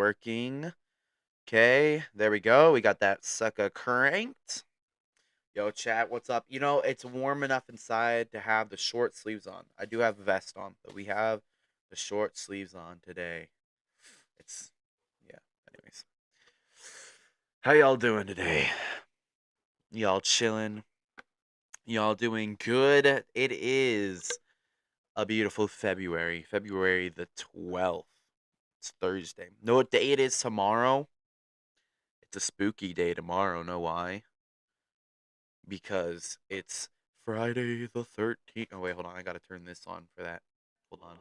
working. Okay, there we go. We got that sucker cranked. Yo, chat, what's up? It's warm enough inside to have the short sleeves on. I do have a vest on, but we have the short sleeves on today. It's, yeah, anyways. How y'all doing today? Y'all chilling? Y'all doing good? It is a beautiful February the 12th. It's Thursday. Know what day it is tomorrow? It's a spooky day tomorrow. Know why? Because it's Friday the 13th. Oh, wait, hold on. I gotta turn this on for that. Hold on.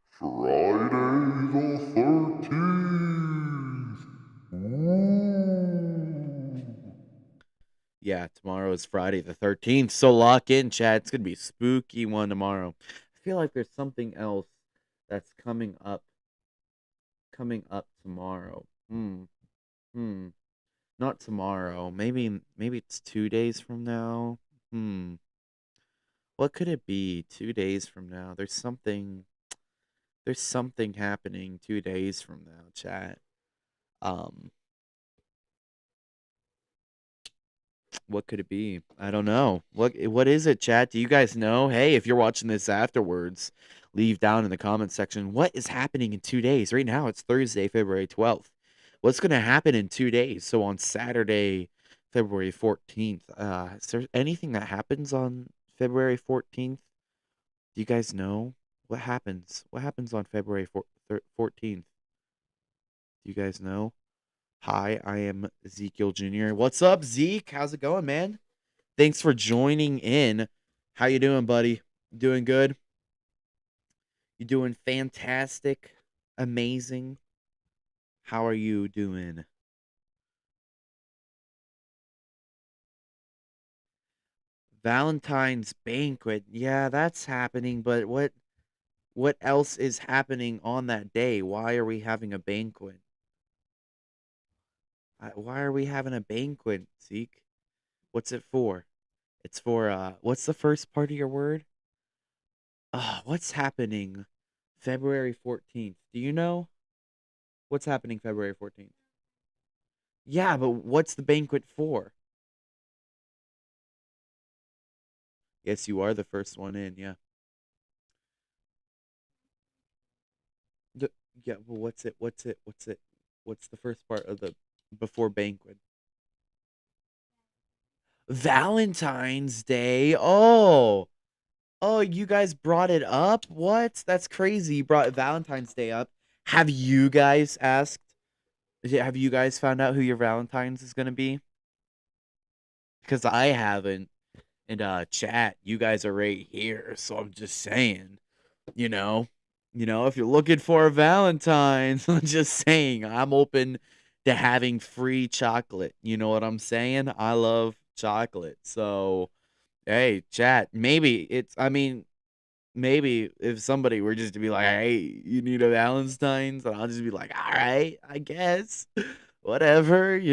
Friday the 13th. Ooh. Yeah, tomorrow is Friday the 13th. So lock in, chat. It's gonna be a spooky one tomorrow. I feel like there's something else that's coming up tomorrow. Hmm. Not tomorrow. Maybe it's 2 days from now. Hmm. What could it be? 2 days from now. There's something happening 2 days from now, chat. Um, what could it be? I don't know. What is it, chat? Do you guys know? Hey, if you're watching this afterwards, leave down in the comment section what is happening in 2 days. Right now it's Thursday, February 12th. What's gonna happen in 2 days? So on Saturday, February 14th, is there anything that happens on February 14th? Do you guys know? What happens? What happens on February 14th? Do you guys know? Hi, I am Ezekiel Jr. What's up, Zeke? How's it going, man? Thanks for joining in. How you doing, buddy? Doing good? You doing fantastic? Amazing? How are you doing? Valentine's banquet. Yeah, that's happening, but what else is happening on that day? Why are we having a banquet? Why are we having a banquet, Zeke? What's it for? It's for what's the first part of your word? What's happening February 14th? Do you know what's happening February 14th? Yeah, but what's the banquet for? Yes, you are the first one in, yeah. The, yeah, well, what's it? What's it? What's it? What's the first part of the before banquet? Valentine's Day. Oh, you guys brought it up? What? That's crazy. You brought Valentine's Day up. Have you guys asked? Have you guys found out who your Valentine's is gonna be? Because I haven't. And chat, you guys are right here, so I'm just saying, you know, if you're looking for a Valentine's, I'm just saying, I'm open to having free chocolate. You know what I'm saying? I love chocolate. So, hey, chat, maybe if somebody were just to be like, hey, you need a Valentine's, and I'll just be like, all right, I guess, whatever, Okay,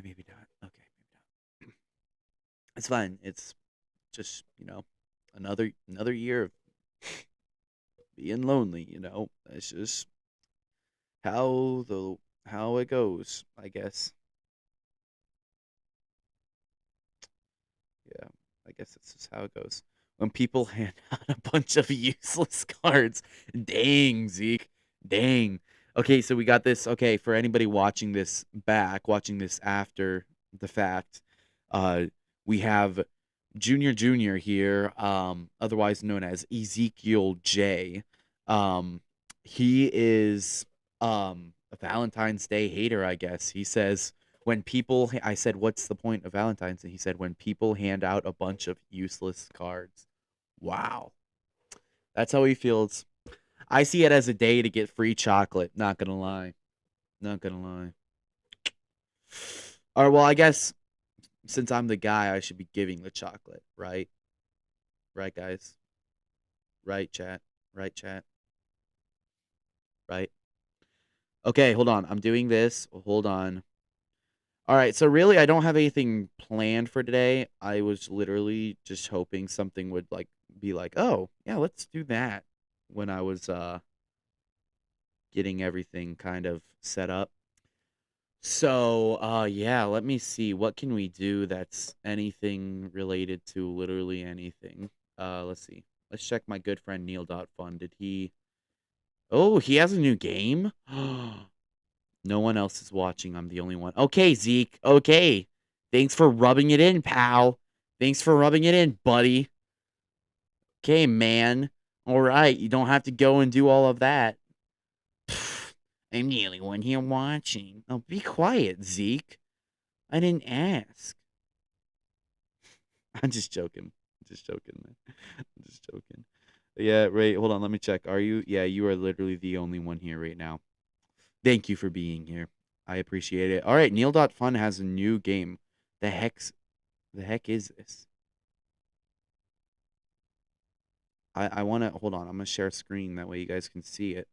maybe not. Okay, maybe not. It's fine. It's just, another year of being lonely. It's just how the how it goes, I guess. Yeah, I guess that's just how it goes. When people hand out a bunch of useless cards. Dang, Zeke. Dang. Okay, so we got this. Okay, for anybody watching this after the fact, uh, we have Junior here, otherwise known as Ezekiel J. Um, he is a Valentine's Day hater, I guess. He says I said, what's the point of Valentine's? And he said, when people hand out a bunch of useless cards. Wow. That's how he feels. I see it as a day to get free chocolate. Not gonna lie. Not gonna lie. All right, well, I guess since I'm the guy, I should be giving the chocolate, right? Right, guys? Right, chat? Right, chat? Right? Okay, hold on. I'm doing this. Hold on. All right, so really, I don't have anything planned for today. I was literally just hoping something would like be like, oh yeah, let's do that when I was getting everything kind of set up. So yeah, let me see. What can we do that's anything related to literally anything? Let's see. Let's check my good friend Neil.fun. Did he Oh, he has a new game? No one else is watching. I'm the only one. Okay, Zeke. Okay. Thanks for rubbing it in, pal. Thanks for rubbing it in, buddy. Okay, man. All right. You don't have to go and do all of that. I'm the only one here watching. Oh, be quiet, Zeke. I didn't ask. I'm just joking. I'm just joking, man. I'm just joking. Yeah, right. Hold on. Let me check. Are you? Yeah, you are literally the only one here right now. Thank you for being here. I appreciate it. All right, Neil.fun has a new game. The heck is this? I want to hold on. I'm gonna share a screen that way you guys can see it.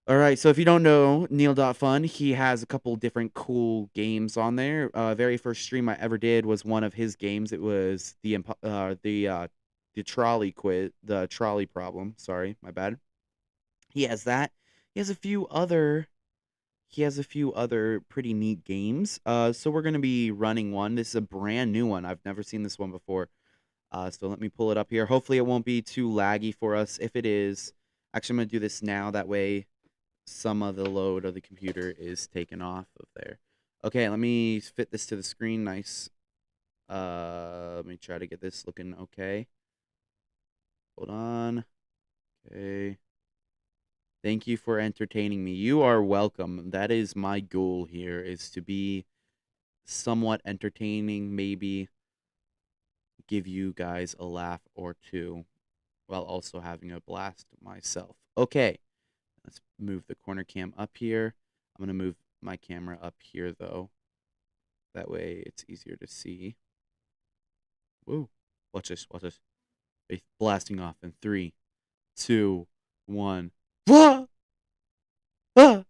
All right, so if you don't know Neil.fun, he has a couple different cool games on there. Very first stream I ever did was one of his games. It was the trolley quiz, the trolley problem. Sorry, my bad. He has that. He has a few other he has a few other pretty neat games. So we're gonna be running one. This is a brand new one. I've never seen this one before. So let me pull it up here. Hopefully it won't be too laggy for us. If it is, actually I'm gonna do this now. That way some of the load of the computer is taken off of there. Okay, let me fit this to the screen. Nice. Let me try to get this looking okay. Hold on. Okay. Thank you for entertaining me. You are welcome. That is my goal here, is to be somewhat entertaining, maybe give you guys a laugh or two while also having a blast myself. Okay, let's move the corner cam up here. I'm going to move my camera up here, though. That way it's easier to see. Woo. Watch this. Watch this. It's blasting off in 3, 2, 1. Ah! Ah!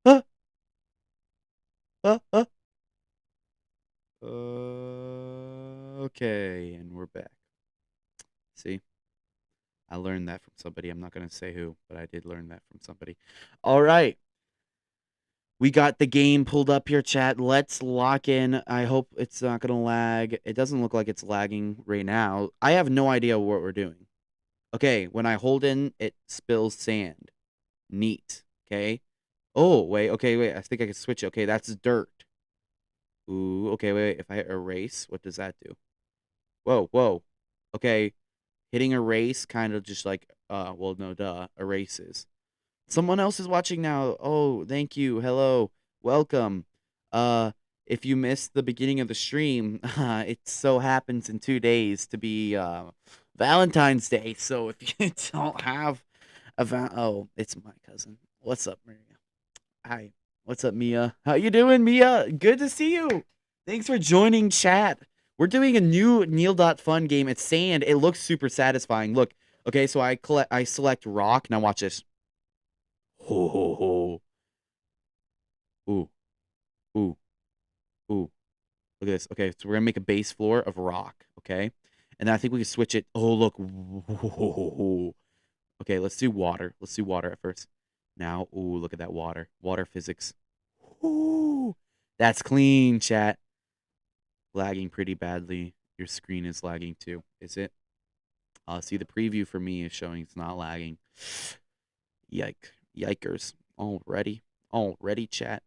Ah! Ah! Ah! Okay, and we're back. See? I learned that from somebody. I'm not going to say who, but I did learn that from somebody. All right. We got the game pulled up here, chat. Let's lock in. I hope it's not going to lag. It doesn't look like it's lagging right now. I have no idea what we're doing. Okay, when I hold in, it spills sand. Neat. Okay. Oh, wait. Okay, wait. I think I can switch it. Okay, that's dirt. Ooh, okay, wait. If I erase, what does that do? Whoa, whoa. Okay, hitting erase kind of just like, well, no, duh, erases. Someone else is watching now. Oh, thank you. Hello. Welcome. Uh, if you missed the beginning of the stream, it so happens in 2 days to be Valentine's Day. So if you don't have oh, it's my cousin. What's up, Maria? Hi. What's up, Mia? How you doing, Mia? Good to see you. Thanks for joining chat. We're doing a new Neil.fun game. It's sand. It looks super satisfying. Look. Okay, so I select rock. Now watch this. Ho ho ho. Ooh. Ooh. Ooh. Look at this. Okay, so we're gonna make a base floor of rock, okay? And then I think we can switch it. Oh, look. Okay, let's do water. Let's do water at first. Now, ooh, look at that water. Water physics. Ooh. That's clean, chat. Lagging pretty badly. Your screen is lagging too, is it? See, the preview for me is showing it's not lagging. Yikers. Already, chat.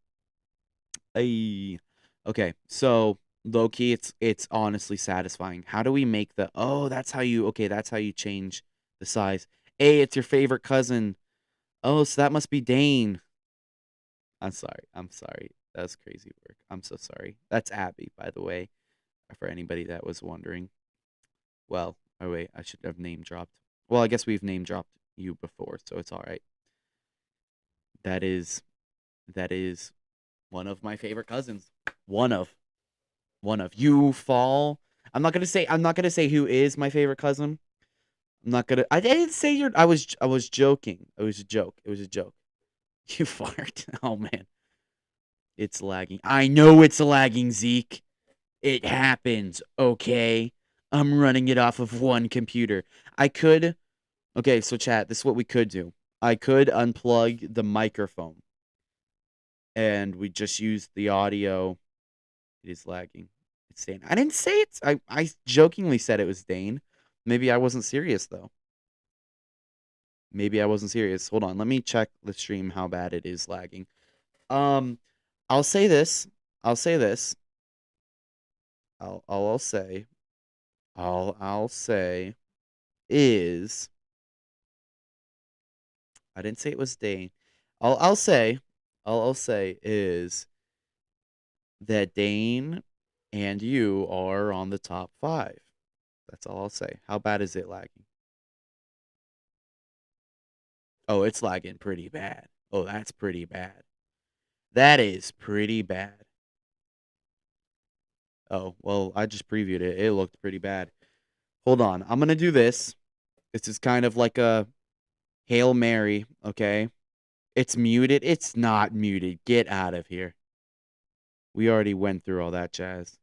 Ay. Okay, so low key, it's honestly satisfying. How do we make the? Oh, that's how you. Okay, that's how you change the size. Hey, it's your favorite cousin. Oh, so that must be Dane. I'm sorry. I'm sorry. That's crazy work. I'm so sorry. That's Abby, by the way, for anybody that was wondering. Well, oh wait, I should have name dropped. Well, I guess we've name dropped you before, so it's all right. That is that is one of my favorite cousins. One of you fall. I'm not gonna say who is my favorite cousin. I didn't say you're I was joking. It was a joke. It was a joke. You fart. Oh man. It's lagging. I know it's lagging, Zeke. It happens, okay? I'm running it off of one computer. I could. Okay, so chat, this is what we could do. I could unplug the microphone and we just use the audio. It is lagging. It's Dane. I didn't say it's. I jokingly said it was Dane. Maybe I wasn't serious though. Maybe I wasn't serious. Hold on, let me check the stream how bad it is lagging. Um, I'll say this. I'll say this. I'll say. I'll say is. I didn't say it was Dane. I'll say. I'll say is that Dane and you are on the top 5. That's all I'll say. How bad is it lagging? Oh, it's lagging pretty bad. Oh, that's pretty bad. That is pretty bad. Oh, well, I just previewed it. It looked pretty bad. Hold on. I'm going to do this. This is kind of like a Hail Mary, okay? It's muted. It's not muted. Get out of here. We already went through all that jazz.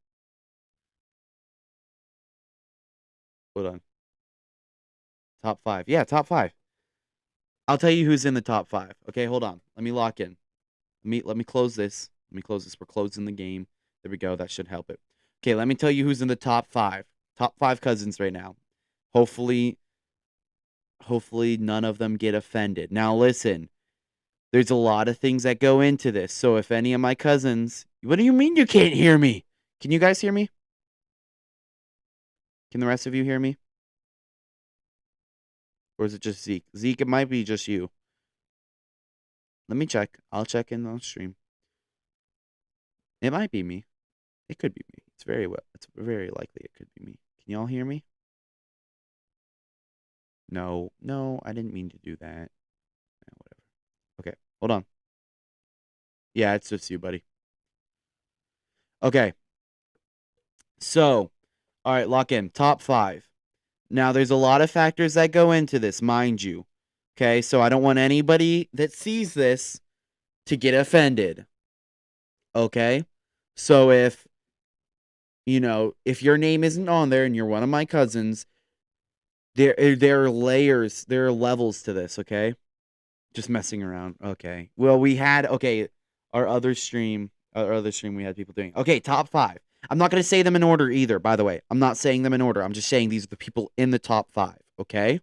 Hold on. Top 5. Yeah, top 5. I'll tell you who's in the top 5. Okay, hold on. Let me lock in. Let me close this. Let me close this. We're closing the game. There we go. That should help it. Okay, let me tell you who's in the top 5. Top 5 cousins right now. Hopefully none of them get offended. Now listen, there's a lot of things that go into this. So if any of my cousins, what do you mean you can't hear me? Can you guys hear me? Can the rest of you hear me? Or is it just Zeke? Zeke, it might be just you. Let me check. I'll check in on stream. It might be me. It could be me. It's very likely it could be me. Can y'all hear me? No, I didn't mean to do that. Whatever. Okay, hold on. Yeah, it's just you, buddy. Okay. So, all right, lock in. Top 5. Now, there's a lot of factors that go into this, mind you. Okay, so I don't want anybody that sees this to get offended. Okay? So if if your name isn't on there and you're one of my cousins, there are layers, there are levels to this, okay? Just messing around. Okay. Well, our other stream we had people doing. Okay, top 5. I'm not going to say them in order either, by the way. I'm not saying them in order. I'm just saying these are the people in the top 5, okay?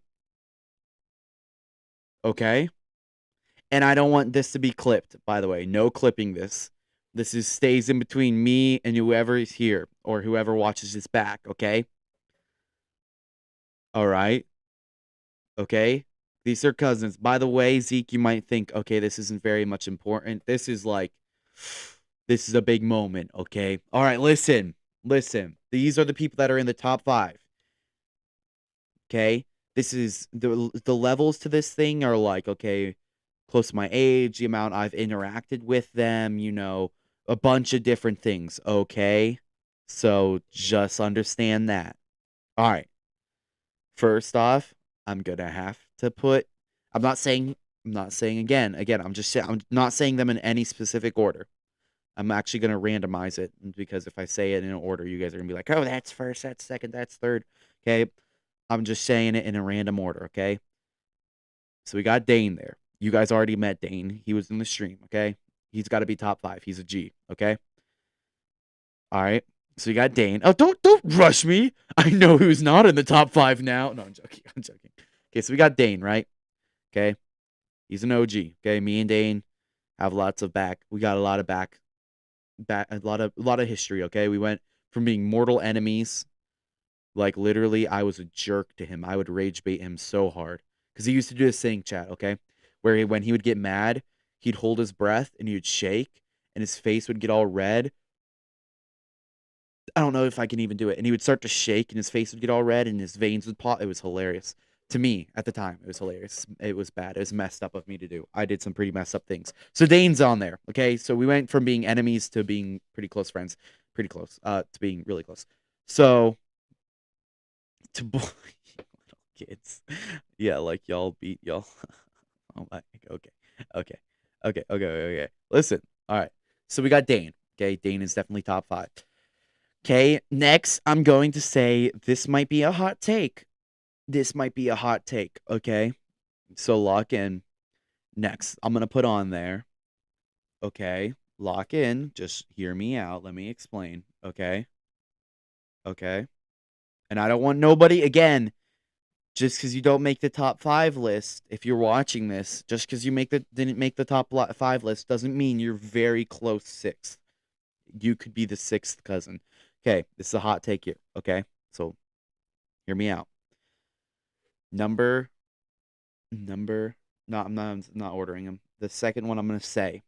Okay? And I don't want this to be clipped, by the way. No clipping this. Stays in between me and whoever is here or whoever watches this back, okay? All right. Okay? These are cousins. By the way, Zeke, you might think, okay, this isn't very much important. This is a big moment, okay? All right, listen. These are the people that are in the top 5. Okay? This is the levels to this thing are like, okay, close to my age, the amount I've interacted with them, a bunch of different things, okay? So just understand that. All right. First off, I'm gonna have to put. I'm not saying again. I'm not saying them in any specific order. I'm actually gonna randomize it because if I say it in order, you guys are gonna be like, "Oh, that's first, that's second, that's third." Okay, I'm just saying it in a random order. Okay, so we got Dane there. You guys already met Dane. He was in the stream. Okay, he's got to be top 5. He's a G. Okay, all right. So you got Dane. Oh, don't rush me. I know who's not in the top 5 now. No, I'm joking. Okay, so we got Dane, right? Okay, he's an OG. Okay, me and Dane have lots of back. We got a lot of a lot of history. Okay, we went from being mortal enemies. Like literally, I was a jerk to him. I would rage bait him so hard because he used to do this thing, chat. Okay, where when he would get mad, he'd hold his breath and he would shake, and his face would get all red. I don't know if I can even do it. And he would start to shake and his face would get all red and his veins would pop. It was hilarious. To me, at the time, it was hilarious. It was bad. It was messed up of me to do. I did some pretty messed up things. So Dane's on there, okay? So we went from being enemies to being pretty close friends. Pretty close. To being really close. So, to boy, little kids. Yeah, like y'all beat y'all. Oh my, okay. Okay. Okay. Listen. All right. So we got Dane. Okay, Dane is definitely top 5. Okay, next I'm going to say this might be a hot take. This might be a hot take, okay? So lock in. Next, I'm going to put on there, okay? Lock in. Just hear me out. Let me explain, okay? Okay? And I don't want nobody, again, just because you don't make the top 5 list, if you're watching this, just because you didn't make the top 5 list doesn't mean you're very close 6th. You could be the 6th cousin. Okay, this is a hot take here, okay? So hear me out. Number, no, I'm not ordering them. The second one I'm gonna say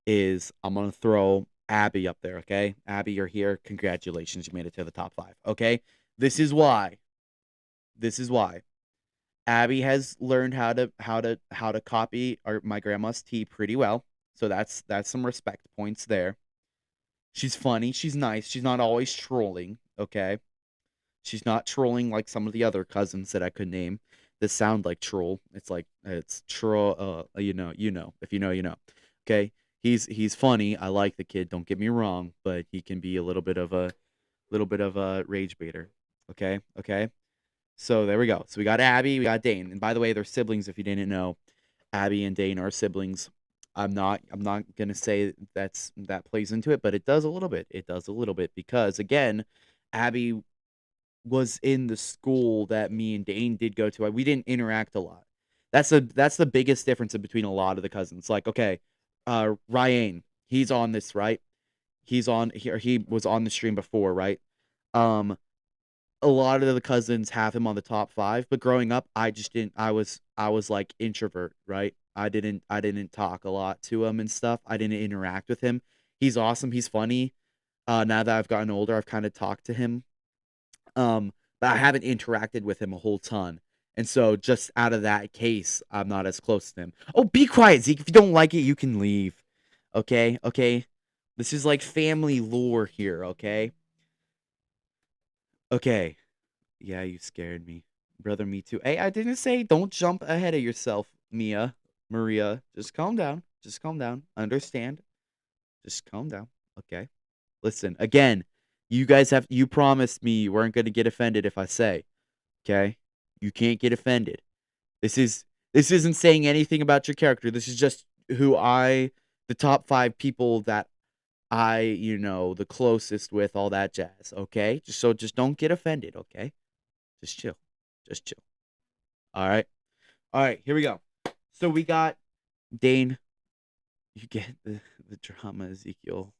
is I'm gonna throw Abby up there. Okay, Abby, you're here. Congratulations, you made it to the top 5. Okay, this is why. This is why Abby has learned how to copy my grandma's tea pretty well. So that's some respect points there. She's funny. She's nice. She's not always trolling. Okay. She's not trolling like some of the other cousins that I could name that sound like troll. It's troll. You know. If you know, you know. Okay. He's funny. I like the kid. Don't get me wrong, but he can be a little bit of a rage baiter. Okay. Okay. So there we go. So we got Abby. We got Dane. And by the way, they're siblings. If you didn't know, Abby and Dane are siblings. I'm not gonna say that plays into it, but it does a little bit. It does a little bit because again, Abby was in the school that me and Dane did go to. We didn't interact a lot. That's the biggest difference in between a lot of the cousins. Like, okay, Ryan, he's on this, right? He was on the stream before, right? Um, a lot of the cousins have him on the top 5, but growing up, I just didn't. I was like introvert, right? I didn't talk a lot to him and stuff. I didn't interact with him. He's awesome. He's funny. Now that I've gotten older, I've kind of talked to him, but I haven't interacted with him a whole ton. And so just out of that case, I'm not as close to him. Oh, be quiet, Zeke. If you don't like it, you can leave. Okay? Okay? This is like family lore here, okay? Okay. Yeah, you scared me. Brother, me too. Hey, I didn't say don't jump ahead of yourself, Maria. Just calm down. Just calm down. Understand. Just calm down. Okay. Listen, again, you promised me you weren't gonna get offended if I say. Okay? You can't get offended. This is this isn't saying anything about your character. This is just the top 5 people that the closest with, all that jazz, okay? Just don't get offended, okay? Just chill. Just chill. All right. All right, here we go. So we got Dane. You get the drama Ezekiel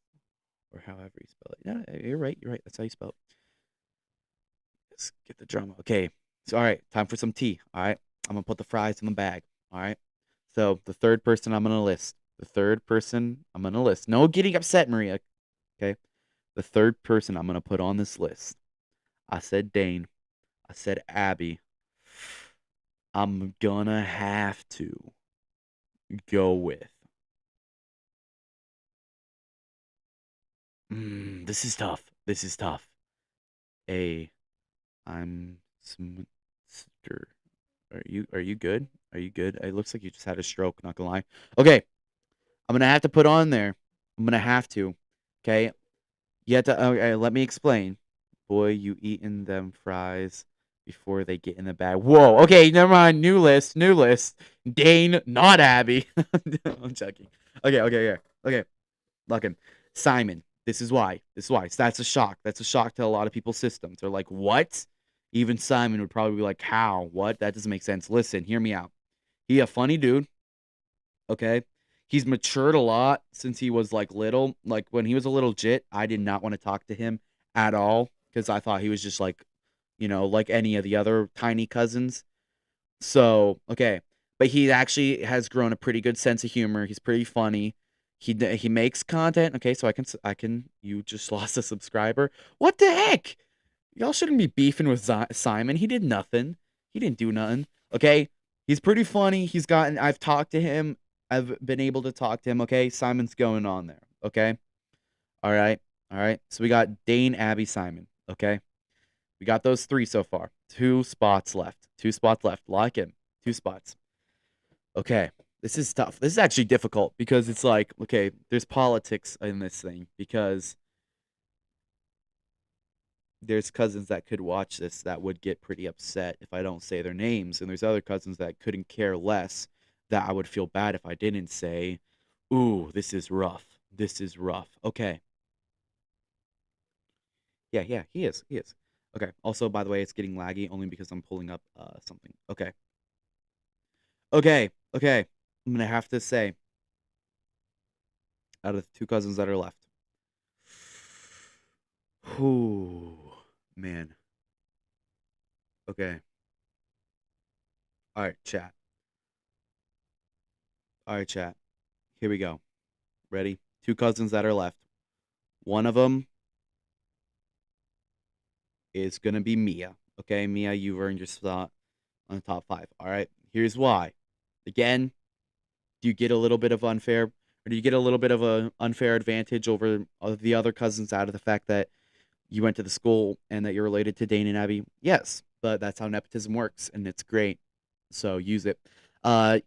or however you spell it. No, you're right. You're right. That's how you spell it. Let's get the drama. Okay. So, all right, time for some tea. All right. I'm going to put the fries in the bag. All right. So, the third person I'm going to list. The third person I'm going to list. No getting upset, Maria. Okay. The third person I'm going to put on this list. I said Dane. I said Abby. I'm going to have to go with. This is tough. This is tough. A. I'm Smster. Are you good? Are you good? It looks like you just had a stroke, not gonna lie. Okay. I'm gonna have to put on there. I'm gonna have to. Okay. You have to okay, let me explain. Boy, you eating them fries before they get in the bag. Whoa, okay, never mind. New list, new list. Dane, not Abby. I'm joking. Okay, okay, yeah. Okay. Look him. Simon. This is why. This is why. So that's a shock. That's a shock to a lot of people's systems. They're like, what? Even Simon would probably be like, how? What? That doesn't make sense. Listen, hear me out. He a funny dude. Okay. He's matured a lot since he was like little. Like when he was a little jit, I did not want to talk to him at all because I thought he was just like, like any of the other tiny cousins. So, okay. But he actually has grown a pretty good sense of humor. He's pretty funny. He makes content. Okay, so I can you just lost a subscriber. What the heck? Y'all shouldn't be beefing with Simon. He did nothing. He didn't do nothing. Okay? He's pretty funny. I've talked to him. I've been able to talk to him. Okay? Simon's going on there. Okay? All right. All right. So we got Dane, Abby, Simon. Okay? We got those 3 so far. 2 spots left. 2 spots left. Lock in. 2 spots. Okay. This is tough. This is actually difficult because it's like, okay, there's politics in this thing because there's cousins that could watch this that would get pretty upset if I don't say their names, and there's other cousins that couldn't care less that I would feel bad if I didn't say, "Ooh, this is rough. This is rough." Okay. Yeah, yeah, he is. He is. Okay. Also, by the way, it's getting laggy only because I'm pulling up something. Okay. Okay. Okay. I'm gonna have to say, out of the two cousins that are left, whoo, man. Okay. All right, chat. All right, chat. Here we go. Ready? Two cousins that are left. One of them is gonna be Mia. Okay, Mia, you've earned your spot on the top five. All right. Here's why. Again, do you get a little bit of unfair, or do you get a little bit of a unfair advantage over the other cousins out of the fact that you went to the school and that you're related to Dane and Abby? Yes, but that's how nepotism works, and it's great. So use it.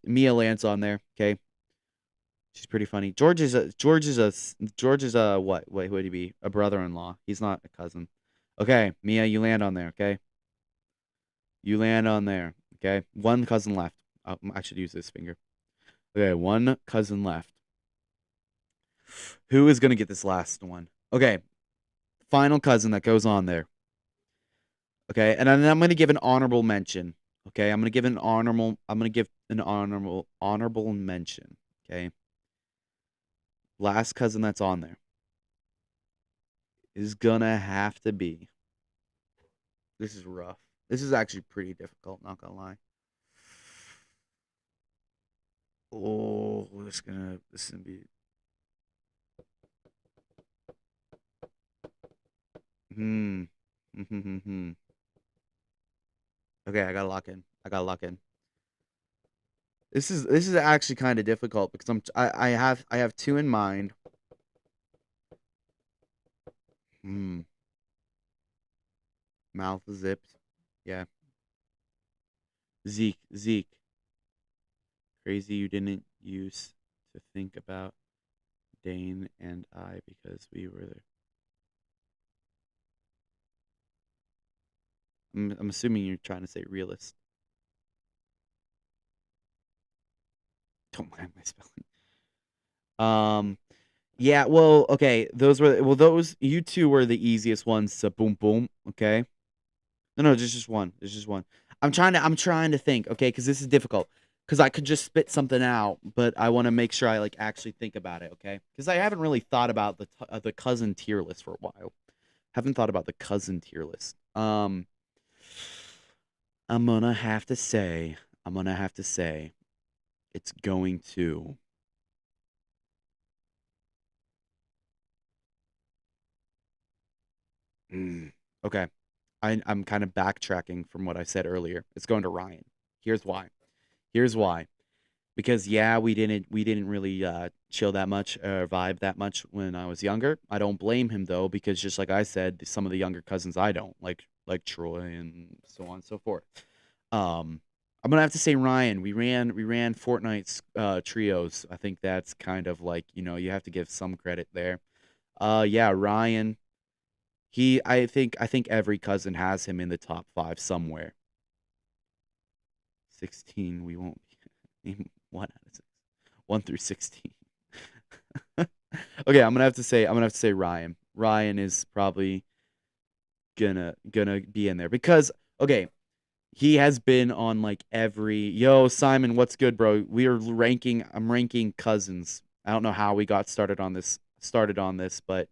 Mia lands on there. Okay, she's pretty funny. George is a what? Wait, would he be a brother-in-law? He's not a cousin. Okay, Mia, you land on there. Okay, you land on there. Okay, one cousin left. I should use this finger. Okay, one cousin left. Who is gonna get this last one? Okay, final cousin that goes on there. Okay, and then I'm gonna give an honorable mention. Okay, I'm gonna give an honorable. I'm gonna give an honorable mention. Okay, last cousin that's on there is gonna have to be. This is rough. This is actually pretty difficult. Not gonna lie. Oh, this is gonna be. Hmm. Hmm. Okay, I gotta lock in. I gotta lock in. This is actually kind of difficult because I have two in mind. Hmm. Mouth zipped. Yeah. Zeke. Crazy you didn't use to think about Dane and I because we were there. I'm assuming you're trying to say realist. Don't mind my spelling. Um, yeah. Well, okay. Those you two were the easiest ones to boom boom. Okay. No, just one. There's just one. I'm trying to think. Okay, because this is difficult. Because I could just spit something out, but I want to make sure I like actually think about it. Okay. Because I haven't really thought about the cousin tier list for a while. Haven't thought about the cousin tier list. I'm gonna have to say. I'm gonna have to say. It's going to. Mm, okay. I'm kind of backtracking from what I said earlier. It's going to Ryan. Here's why. Here's why. Because yeah, we didn't really chill that much or vibe that much when I was younger. I don't blame him though, because just like I said, some of the younger cousins I don't like Troy and so on and so forth. Um, I'm gonna have to say Ryan. We ran Fortnite's trios. I think that's kind of like you have to give some credit there. Yeah, Ryan. I think every cousin has him in the top five somewhere. 16. We won't name one out of six. 1 through 16. Okay, I'm gonna have to say Ryan. Ryan is probably gonna be in there because okay, he has been on like every yo Simon, what's good, bro? I'm ranking cousins. I don't know how we got started on this, but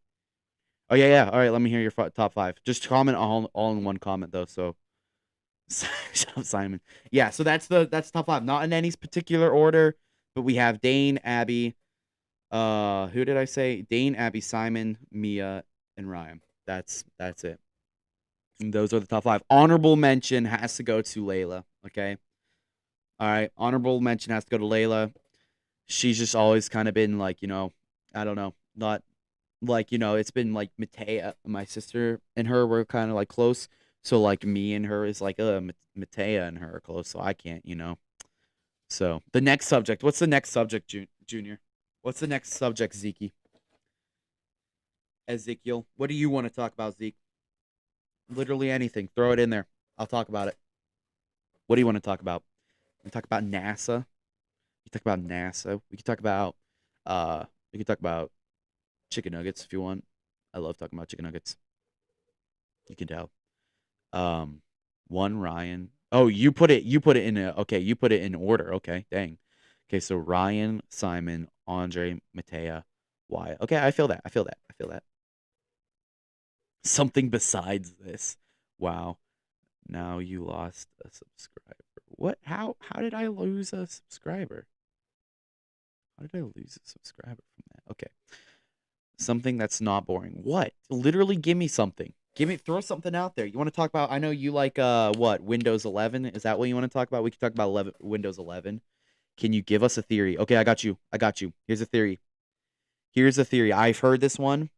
oh yeah, yeah. All right, let me hear your top five. Just comment all in one comment though. So shut up, Simon. Yeah, so that's top five. Not in any particular order, but we have Dane, Abby. Who did I say? Dane, Abby, Simon, Mia, and Ryan. That's it. And those are the top five. Honorable mention has to go to Layla. Okay. All right. Honorable mention has to go to Layla. She's just always kind of been like, I don't know, not like, it's been like Matea, my sister and her were kind of like close. So like me and her is like, Matea and her are close. So I can't. So the next subject. What's the next subject, Junior? What's the next subject, Zeke? Ezekiel. What do you want to talk about, Zeke? Literally anything. Throw it in there. I'll talk about it. What do you want to talk about? We talk about NASA. We talk about NASA. We can talk about uh we can talk about chicken nuggets if you want. I love talking about chicken nuggets. You can tell. Um one Ryan. Oh, you put it in a okay, you put it in order. Okay, dang. Okay, so Ryan, Simon, Andre, Matea, Wyatt. Okay, I feel that. I feel that. I feel that. Something besides this. Wow. Now you lost a subscriber. What? How did I lose a subscriber? How did I lose a subscriber from that? Okay. Something that's not boring. What? Literally give me something. Throw something out there. You want to talk about I know you like what? Windows 11? Is that what you want to talk about? We can talk about 11 Windows 11. Can you give us a theory? Okay, I got you. I got you. Here's a theory. Here's a theory. I've heard this one.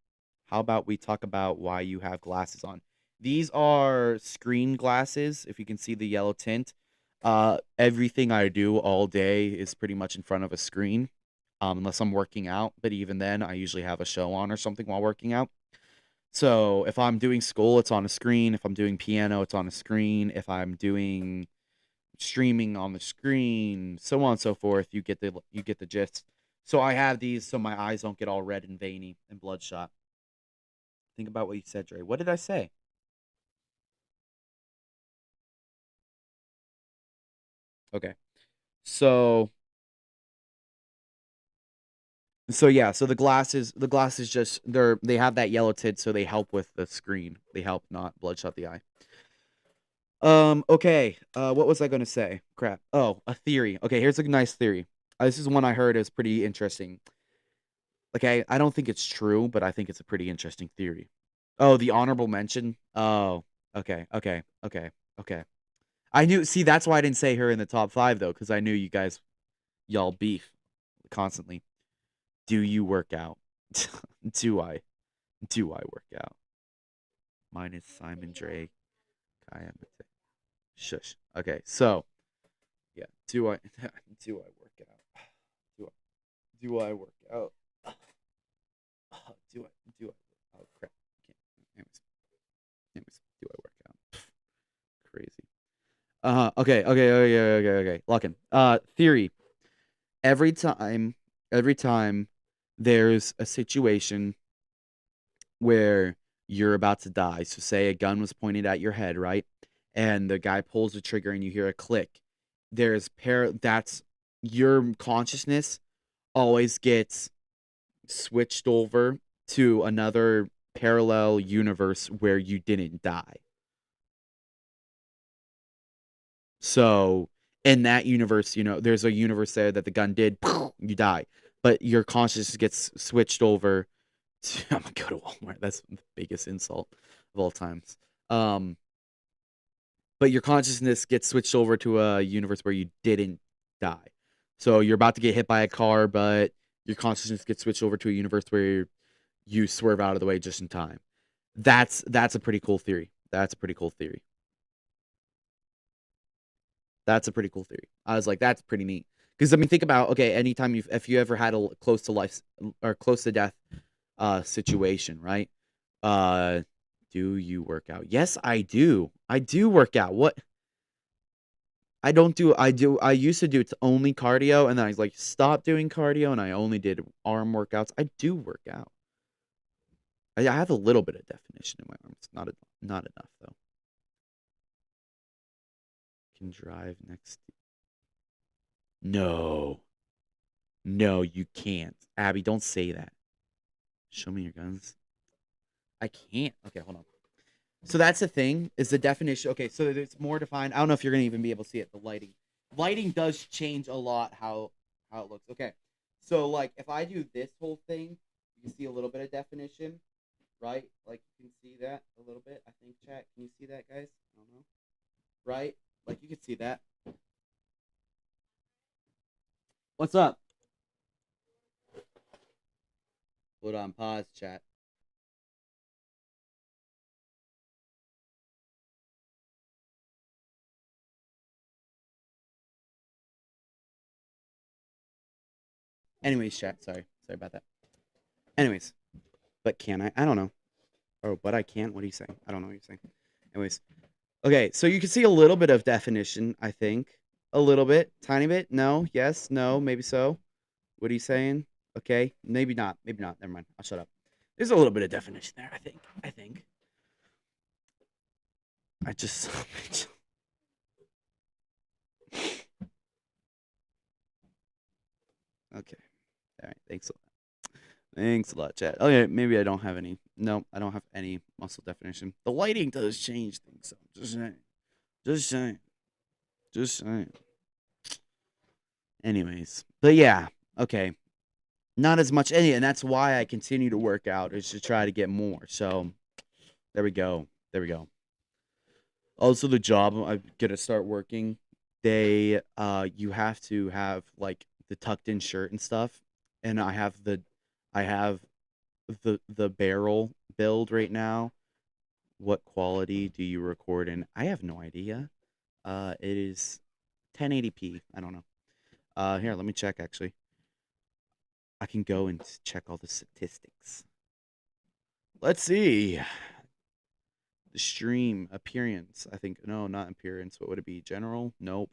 How about we talk about why you have glasses on? These are screen glasses, if you can see the yellow tint. Everything I do all day is pretty much in front of a screen, unless I'm working out. But even then, I usually have a show on or something while working out. So if I'm doing school, it's on a screen. If I'm doing piano, it's on a screen. If I'm doing streaming on the screen, so on and so forth, you get the gist. So I have these so my eyes don't get all red and veiny and bloodshot. Think about what you said, Dre. What did I say? Okay. So yeah, so the glasses just they have that yellow tint, so they help with the screen. They help not bloodshot the eye. Okay. What was I gonna say? Crap. Oh, a theory. Okay, here's a nice theory. This is one I heard is pretty interesting. Okay, I don't think it's true, but I think it's a pretty interesting theory. Oh, the honorable mention. Oh, okay, okay, okay, okay. I knew. See, that's why I didn't say her in the top five though, because I knew y'all beef constantly. Do you work out? do I? Do I work out? Mine is Simon Drake. Kaya Mate. Shush. Okay, so yeah. Do I? Do I work out? Do I? Do I work out? Do I? Do I? Oh crap! I can't. Anyways, do I work out? Crazy. Okay. Okay. Okay. Okay. Okay. Locking. Theory. Every time. Every time there's a situation where you're about to die. So say a gun was pointed at your head, right? And the guy pulls the trigger and you hear a click. That's your consciousness always gets switched over to another parallel universe where you didn't die. So in that universe, there's a universe there that the gun did, you die. But your consciousness gets switched over I'm gonna go to Walmart. That's the biggest insult of all times. Um, but your consciousness gets switched over to a universe where you didn't die. So you're about to get hit by a car, but your consciousness gets switched over to a universe where you swerve out of the way just in time. That's a pretty cool theory. That's a pretty cool theory. That's a pretty cool theory. I was like, that's pretty neat. Because I mean, think about okay, anytime if you ever had a close to life or close to death situation, right? Uh, do you work out? Yes, I do. I do work out. What? I don't do. I do. I used to do only cardio, and then I was like, stop doing cardio, and I only did arm workouts. I do work out. I have a little bit of definition in my arms. Not enough though. Can drive next. No, no, you can't. Abby, don't say that. Show me your guns. I can't. Okay, hold on. So that's the thing is the definition. Okay, so it's more defined. I don't know if you're gonna even be able to see it. The lighting, lighting does change a lot how it looks. Okay, so like if I do this whole thing, you can see a little bit of definition, right? Like you can see that a little bit. I think chat. Can you see that, guys? I don't know. Right? Like you can see that. What's up? Hold on. Pause, chat. Anyways, chat. Sorry about that. Anyways, but can I? I don't know. Oh, but I can't. What are you saying? I don't know what you're saying. Anyways, okay. So you can see a little bit of definition. I think a little bit, tiny bit. No, yes, no, maybe so. What are you saying? Okay, maybe not. Maybe not. Never mind. I'll shut up. There's a little bit of definition there. I think. I just. Okay. All right. Thanks a lot. Thanks a lot, chat. Oh yeah, maybe I don't have any. No, I don't have any muscle definition. The lighting does change things. So just saying. Just saying. Just saying. Anyways, but yeah. Okay. Not as much, and that's why I continue to work out is to try to get more. So there we go. There we go. Also, the job I'm gonna start working, they you have to have like the tucked in shirt and stuff, and I have the barrel build right now. What quality do you record in? I have no idea. It is 1080p. I don't know. Here, let me check. Actually, I can go and check all the statistics. Let's see. The stream appearance. I think no, not appearance. What would it be? General? Nope.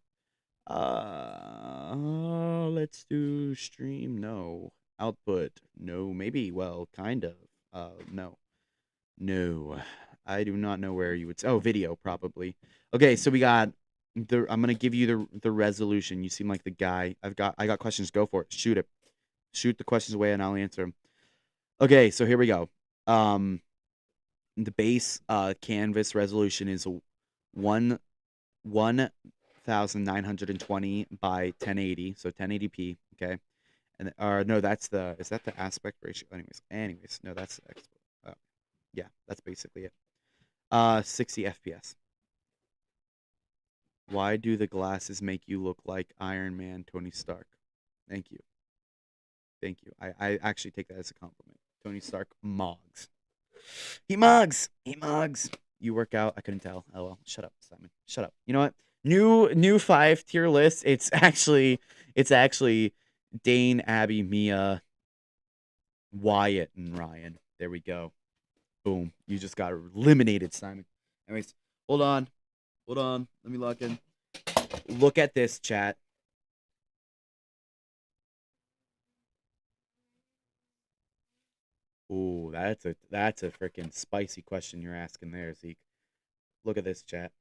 Let's do stream. No. Output. No. Maybe. Well, kind of. No. No. I do not know where you would. Oh, video probably. Okay, so we got the. I'm gonna give you the resolution. You seem like the guy. I got questions. Go for it. Shoot it. Shoot the questions away, and I'll answer them. Okay, so here we go. The base canvas resolution is 1920 by 1080, so 1080p. Okay, and or no, that's the is that the aspect ratio? Anyways, no, that's yeah, that's basically it. 60 FPS. Why do the glasses make you look like Iron Man, Tony Stark? Thank you, thank you. I actually take that as a compliment. Tony Stark mogs. He mugs. He mugs. You work out. I couldn't tell. Oh well. Shut up, Simon. Shut up. You know what? New 5 tier list. It's actually Dane, Abby, Mia, Wyatt, and Ryan. There we go. Boom. You just got eliminated, Simon. Anyways, hold on. Hold on. Let me log in. Look at this, chat. Ooh, that's a freaking spicy question you're asking there, Zeke. Look at this, chat.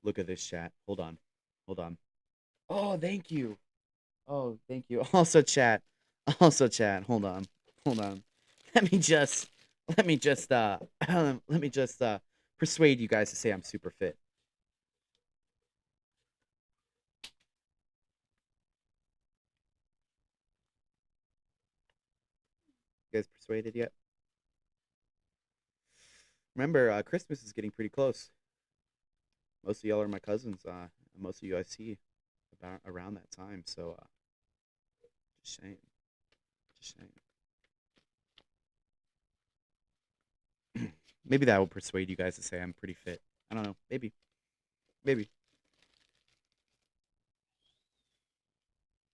Look at this, chat. Hold on. Hold on. Oh, thank you. Oh, thank you. Also, chat. Also, chat. Hold on. Hold on. Let me just. Let me just. Let me just. Persuade you guys to say I'm super fit. You guys persuaded yet? Remember, Christmas is getting pretty close. Most of y'all are my cousins. Most of you I see about around that time. So, just saying. Just saying. Maybe that will persuade you guys to say I'm pretty fit. I don't know. Maybe. Maybe.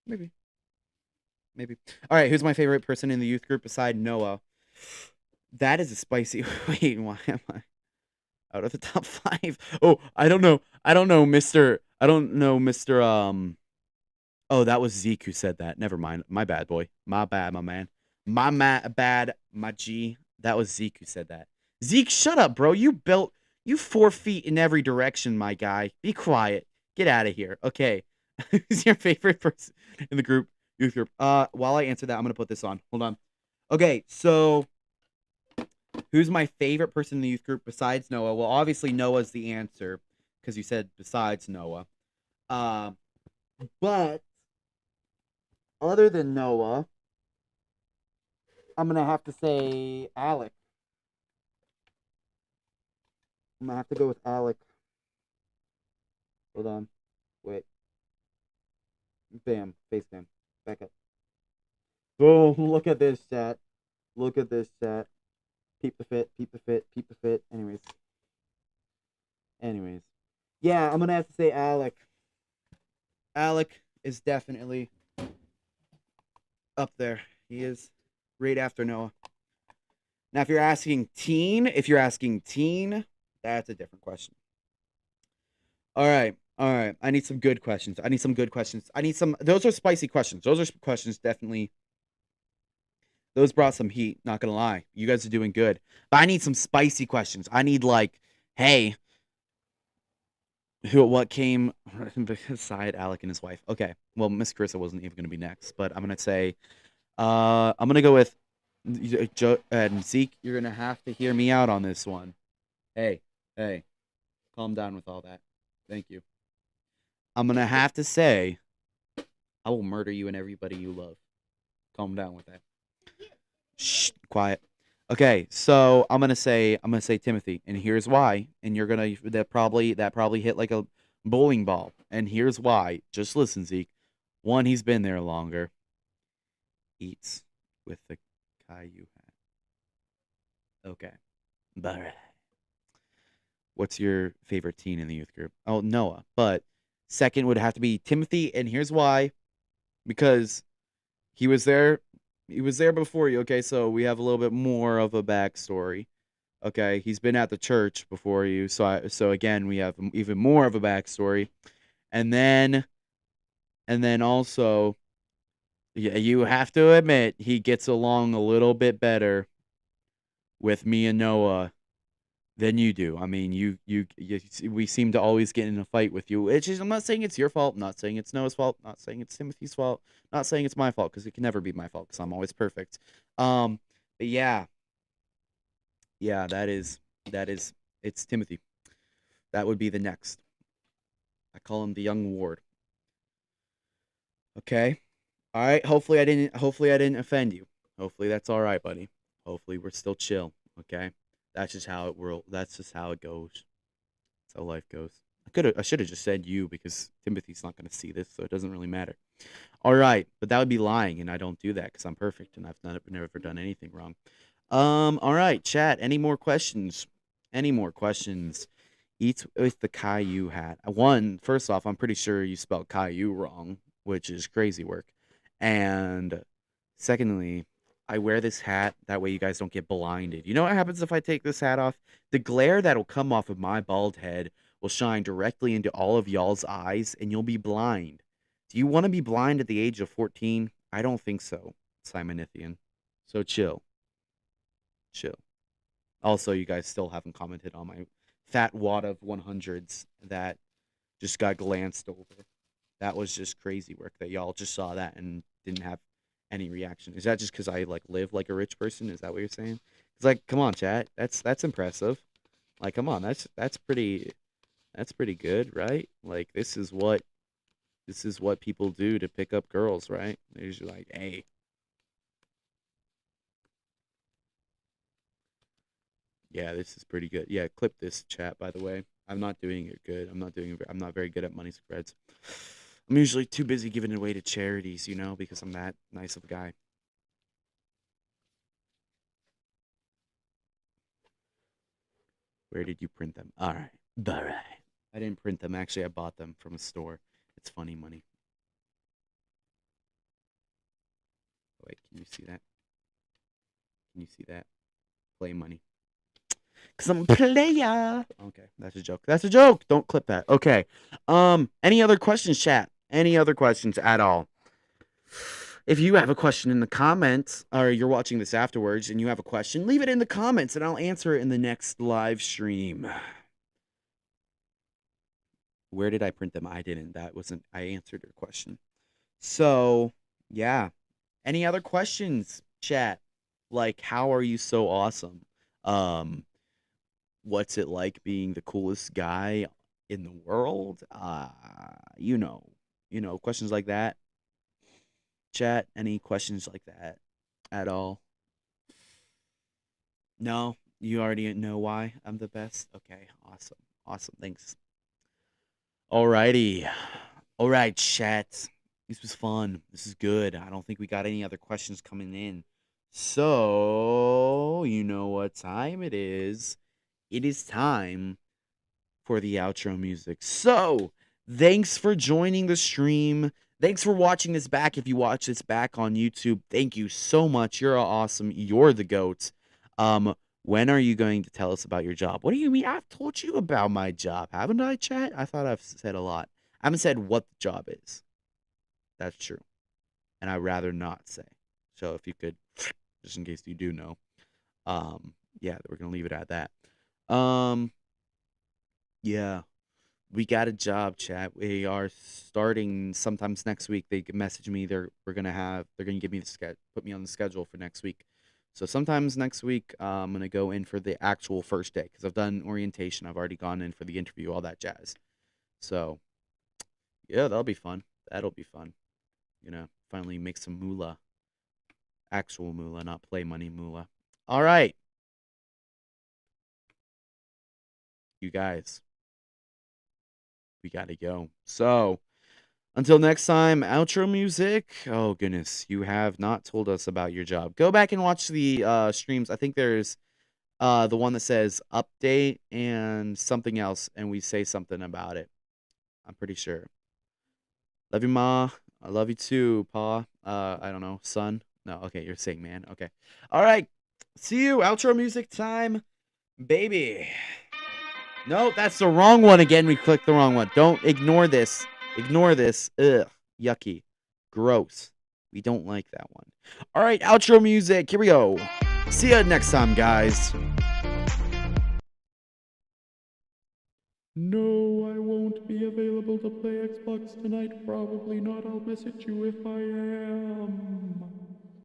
Maybe. Maybe. All right. Who's my favorite person in the youth group beside Noah? That is a spicy. Wait, why am I out of the top 5? Oh, I don't know. I don't know, Mister. I don't know, Mister. Oh, that was Zeke who said that. Never mind. My bad, boy. My bad, my man. Bad, my G. That was Zeke who said that. Zeke, shut up, bro. You built you 4 feet in every direction, my guy. Be quiet. Get out of here. Okay. Who's your favorite person in the group? Youth group. While I answer that, I'm gonna put this on. Hold on. Okay, so who's my favorite person in the youth group besides Noah? Well, obviously Noah's the answer because you said besides Noah. Uh, but other than Noah, I'm gonna have to say Alec. I'm gonna have to go with Alec. Hold on. Wait. Bam. Face cam. Back up. Boom. Look at this, chat. Look at this, chat. Peep the fit. Peep the fit. Peep the fit. Anyways. Anyways. Yeah, I'm gonna have to say Alec. Alec is definitely up there. He is right after Noah. Now, if you're asking teen, that's a different question. All right. I need some good questions. Those are spicy questions. Those are questions definitely. Those brought some heat. Not gonna lie, you guys are doing good. But I need some spicy questions. I need like, hey, what came beside Alec and his wife? Okay. Well, Miss Carissa wasn't even gonna be next, but I'm gonna say, I'm gonna go with Joe and Zeke. You're gonna have to hear me out on this one. Hey, calm down with all that. Thank you. I'm gonna have to say, I will murder you and everybody you love. Calm down with that. Shh, quiet. Okay, so I'm gonna say Timothy, and here's why. And you're gonna that probably hit like a bowling ball, and here's why. Just listen, Zeke. One, he's been there longer. Eats with the Caillou hat. Okay, all right. What's your favorite teen in the youth group? Oh, Noah. But second would have to be Timothy, and here's why. Because he was there before you. Okay, so we have a little bit more of a backstory. Okay, he's been at the church before you, so again we have even more of a backstory, and then also, yeah, you have to admit he gets along a little bit better with me and Noah than you do. I mean, we seem to always get in a fight with you. I'm not saying it's your fault. I'm not saying it's Noah's fault. I'm not saying it's Timothy's fault. I'm not saying it's my fault because it can never be my fault because I'm always perfect. But yeah, that is it's Timothy. That would be the next. I call him the young ward. Okay. All right. Hopefully I didn't offend you. Hopefully that's all right, buddy. Hopefully we're still chill. Okay. That's just how it goes. That's how life goes. I should have just said you because Timothy's not going to see this, so it doesn't really matter. All right, but that would be lying, and I don't do that because I'm perfect and I've never done anything wrong. All right, chat. Any more questions? Eats with the Caillou hat. First off, I'm pretty sure you spelled Caillou wrong, which is crazy work. And secondly, I wear this hat that way you guys don't get blinded. You know what happens if I take this hat off? The glare that'll come off of my bald head will shine directly into all of y'all's eyes, and you'll be blind. Do you want to be blind at the age of 14? I don't think so, Simonithian. So chill. Also, you guys still haven't commented on my fat wad of 100s that just got glanced over. That was just crazy work that y'all just saw that and didn't have any reaction. Is that just because I live like a rich person? Is that what you're saying? It's come on, chat. That's impressive. Come on, that's pretty good, right? This is what people do to pick up girls, right? They're usually like, hey. Yeah, this is pretty good. Yeah, clip this, chat, by the way. I'm not doing it good. I'm not very good at money spreads. I'm usually too busy giving it away to charities, because I'm that nice of a guy. Where did you print them? All right. I didn't print them. Actually, I bought them from a store. It's funny money. Wait, can you see that? Play money. Because I'm a player. Okay, that's a joke. Don't clip that. Okay. Any other questions, chat? Any other questions at all? If you have a question in the comments, or you're watching this afterwards and you have a question, leave it in the comments and I'll answer it in the next live stream. Where did I print them? I didn't. I answered your question. So, yeah. Any other questions, chat? How are you so awesome? What's it like being the coolest guy in the world? Questions like that. Chat, any questions like that at all? No, you already know why I'm the best. Okay, awesome. Thanks. Alrighty, all right, chat. This was fun. This is good. I don't think we got any other questions coming in. So you know what time it is. It is time for the outro music. So, thanks for joining the stream. Thanks for watching this back. If you watch this back on YouTube, thank you so much. You're awesome. You're the GOAT. When are you going to tell us about your job? What do you mean? I've told you about my job, haven't I, chat? I thought I've said a lot. I haven't said what the job is. That's true. And I'd rather not say. So if you could, just in case you do know. Yeah, we're gonna leave it at that. Yeah. We got a job, chat. We are starting sometimes next week. They can message me. They're gonna give me put me on the schedule for next week. So sometimes next week, I'm gonna go in for the actual first day because I've done orientation. I've already gone in for the interview, all that jazz. So yeah, that'll be fun. That'll be fun. Finally make some moolah, actual moolah, not play money moolah. All right, you guys, we gotta go. So. Until next time, outro music. Oh, goodness. You have not told us about your job. Go back and watch the streams. I think there's the one that says update and something else, and we say something about it. I'm pretty sure. Love you, Ma. I love you too, Pa. I don't know. Son? No, okay. You're saying man. Okay. All right. See you. Outro music time, baby. No, that's the wrong one again. We clicked the wrong one. Don't ignore this. Ignore this. Ugh. Yucky. Gross. We don't like that one. All right, outro music. Here we go. See ya next time, guys. No, I won't be available to play Xbox tonight. Probably not. I'll message you if I am.